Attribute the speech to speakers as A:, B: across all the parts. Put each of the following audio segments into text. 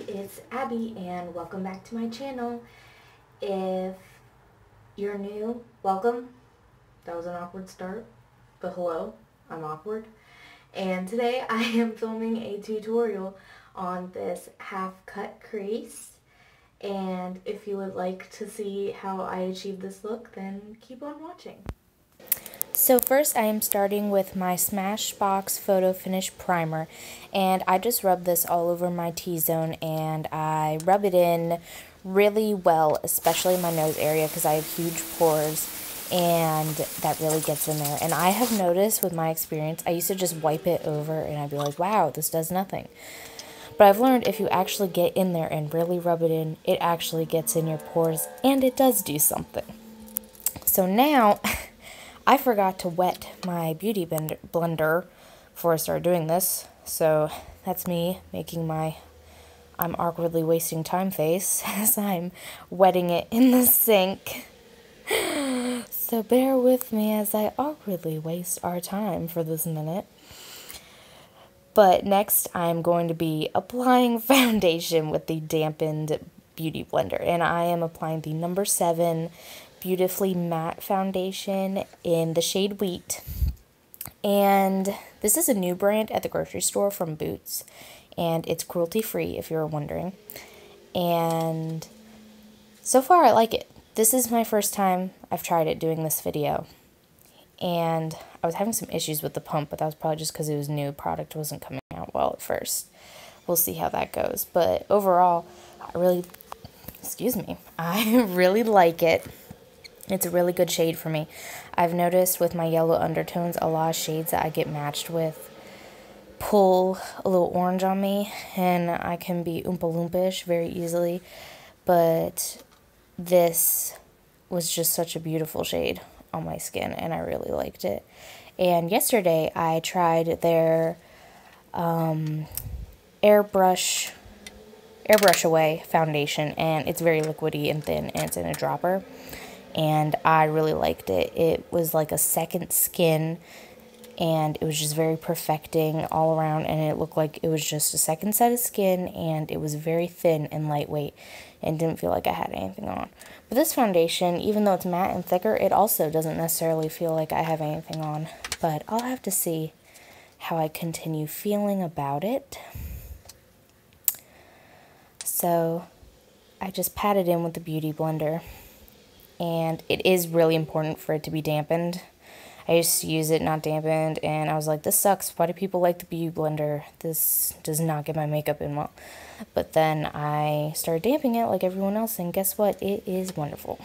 A: it's Abby and welcome back to my channel. If you're new, welcome. That was an awkward start, but hello, I'm awkward. And today I am filming a tutorial on this half-cut crease. And if you would like to see how I achieve this look, then keep on watching. So first I am starting with my Smashbox Photo Finish primer, and I just rub this all over my T-zone and I rub it in really well, especially my nose area because I have huge pores and that really gets in there. And I have noticed with my experience, I used to just wipe it over and I'd be like, wow, this does nothing. But I've learned if you actually get in there and really rub it in, it actually gets in your pores and it does do something. So now I forgot to wet my beauty blender before I started doing this, so that's me making my I'm awkwardly wasting time face as I'm wetting it in the sink. So bear with me as I awkwardly waste our time for this minute. But next I'm going to be applying foundation with the dampened beauty blender, and I am applying the No7 Beautifully Matte Foundation in the shade Wheat. And this is a new brand at the grocery store from Boots, and it's cruelty free if you're wondering. And so far I like it. This is my first time I've tried it doing this video, and I was having some issues with the pump, but that was probably just because it was new. Product wasn't coming out well at first. We'll see how that goes, but overall I really like it. It's a really good shade for me. I've noticed with my yellow undertones, a lot of shades that I get matched with pull a little orange on me, and I can be Oompa Loompa-ish very easily, but this was just such a beautiful shade on my skin, and I really liked it. And yesterday, I tried their Airbrush Away foundation, and it's very liquidy and thin, and it's in a dropper. And I really liked it. It was like a second skin, and it was just very perfecting all around, and it looked like it was just a second set of skin, and it was very thin and lightweight and didn't feel like I had anything on. But this foundation, even though it's matte and thicker, it also doesn't necessarily feel like I have anything on. But I'll have to see how I continue feeling about it. So I just pat it in with the Beauty Blender. And it is really important for it to be dampened. I used to use it not dampened, and I was like, this sucks. Why do people like the Beauty Blender? This does not get my makeup in well. But then I started damping it like everyone else, and guess what? It is wonderful.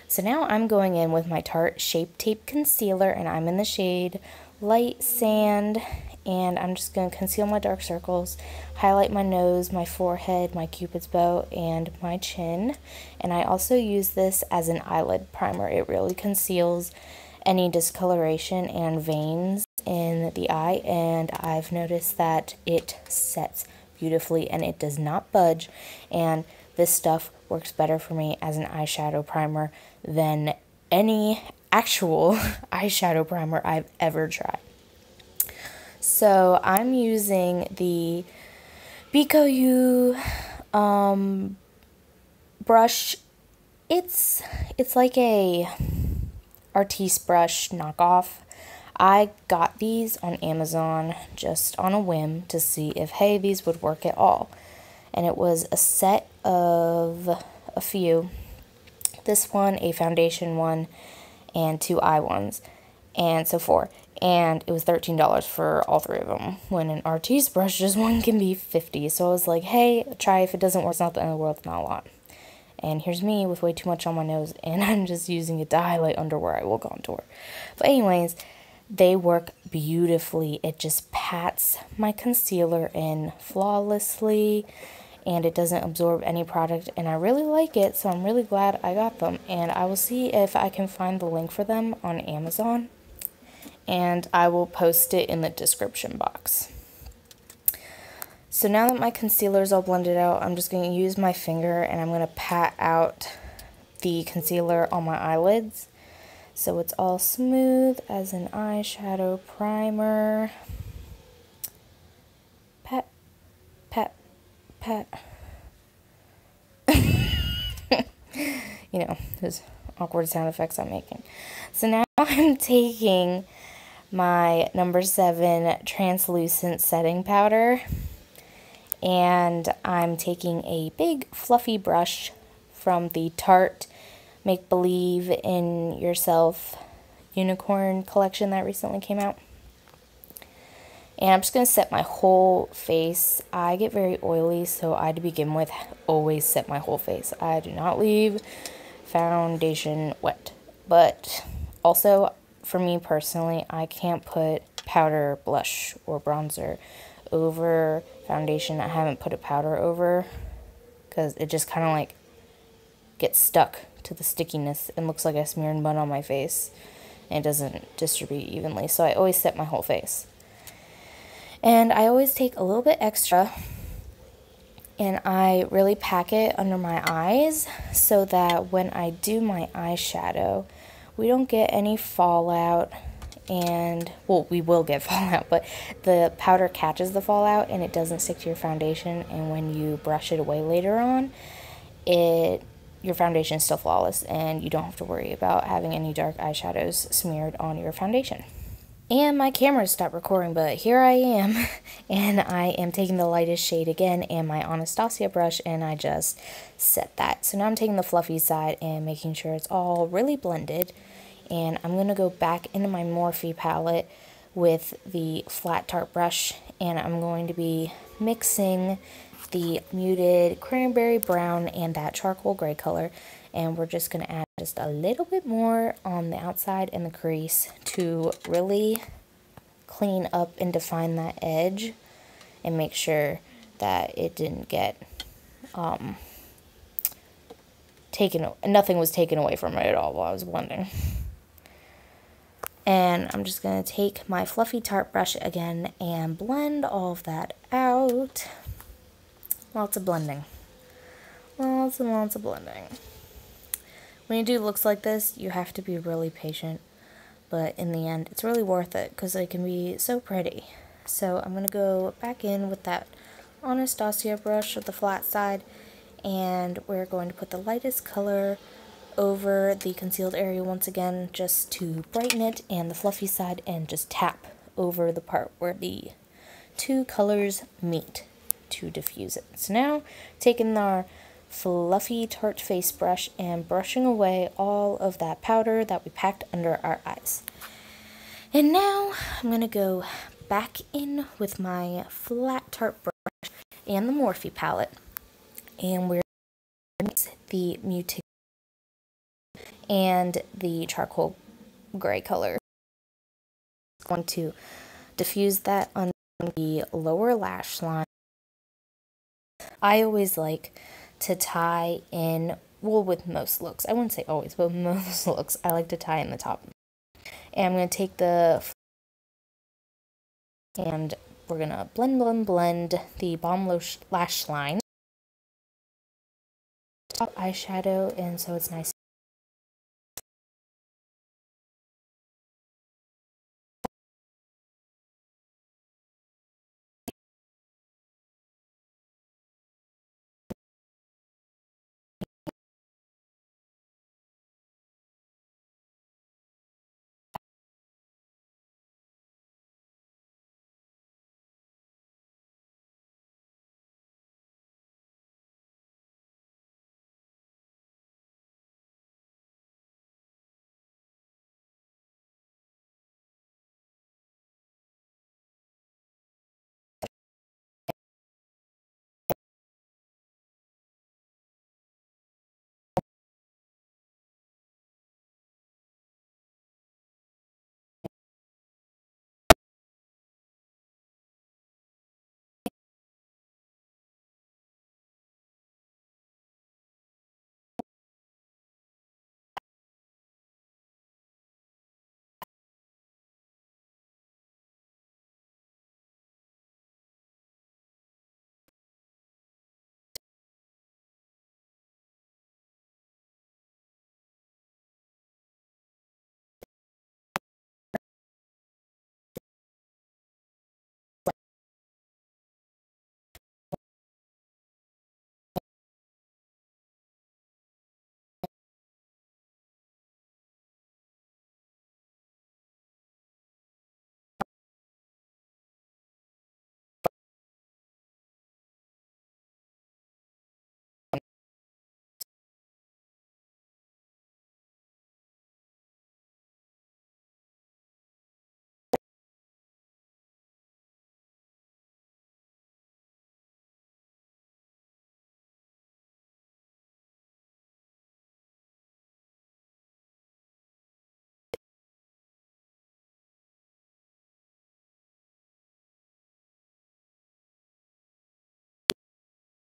A: So now I'm going in with my Tarte Shape Tape Concealer, and I'm in the shade Light Sand, and I'm just going to conceal my dark circles, highlight my nose, my forehead, my cupid's bow, and my chin. And I also use this as an eyelid primer. It really conceals any discoloration and veins in the eye, and I've noticed that it sets beautifully and it does not budge, and this stuff works better for me as an eyeshadow primer than any actual eyeshadow primer I've ever tried. So I'm using the Bikoyu brush. It's like a Artis brush knockoff. I got these on Amazon just on a whim to see if, hey, these would work at all. And it was a set of a few. This one, a foundation one, and 2 eye ones. And so 4. And it was $13 for all 3 of them, when an Artis brush, just one can be $50. So I was like, hey, try. If it doesn't work, it's not the end of the world, it's not a lot. And here's me with way too much on my nose, and I'm just using it to highlight under where I will contour. But anyways, they work beautifully. It just pats my concealer in flawlessly, and it doesn't absorb any product, and I really like it, so I'm really glad I got them. And I will see if I can find the link for them on Amazon, and I will post it in the description box. So now that my concealer is all blended out, I'm just going to use my finger and I'm going to pat out the concealer on my eyelids so it's all smooth as an eyeshadow primer. Pat, pat, pat. you know, those awkward sound effects I'm making. So now I'm taking my number 7 translucent setting powder, and I'm taking a big fluffy brush from the Tarte Make Believe in Yourself unicorn collection that recently came out. And I'm just going to set my whole face. I get very oily, so I, to begin with, always set my whole face. I do not leave foundation wet. But also, for me personally, I can't put powder, blush, or bronzer over foundation I haven't put a powder over, because it just kind of like gets stuck to the stickiness and looks like I smeared mud on my face, and it doesn't distribute evenly. So I always set my whole face. And I always take a little bit extra, and I really pack it under my eyes so that when I do my eyeshadow, we don't get any fallout. And, well, we will get fallout, but the powder catches the fallout and it doesn't stick to your foundation, and when you brush it away later on, your foundation is still flawless, and you don't have to worry about having any dark eyeshadows smeared on your foundation. And my camera stopped recording, but here I am, and I am taking the lightest shade again and my Anastasia brush, and I just set that. So now I'm taking the fluffy side and making sure it's all really blended, and I'm going to go back into my Morphe palette with the flat Tarte brush, and I'm going to be mixing the muted cranberry brown and that charcoal gray color, and we're just going to add just a little bit more on the outside and the crease to really clean up and define that edge and make sure that it didn't get nothing was taken away from it at all while I was blending. And I'm just going to take my fluffy Tarte brush again and blend all of that out. Lots of blending. Lots and lots of blending. When you do looks like this, you have to be really patient, but in the end, it's really worth it because they can be so pretty. So I'm going to go back in with that Anastasia brush with the flat side, and we're going to put the lightest color over the concealed area once again, just to brighten it, and the fluffy side, and just tap over the part where the two colors meet to diffuse it. So now, taking our fluffy Tarte face brush and brushing away all of that powder that we packed under our eyes. And now I'm going to go back in with my flat Tarte brush and the Morphe palette, and we're going to mix the muted and the charcoal gray color. I'm going to diffuse that on the lower lash line. I always like to tie in, well, with most looks, I wouldn't say always, but most looks, I like to tie in the top. And I'm going to take the, and we're going to blend the bottom lash line, top eyeshadow, and so it's nice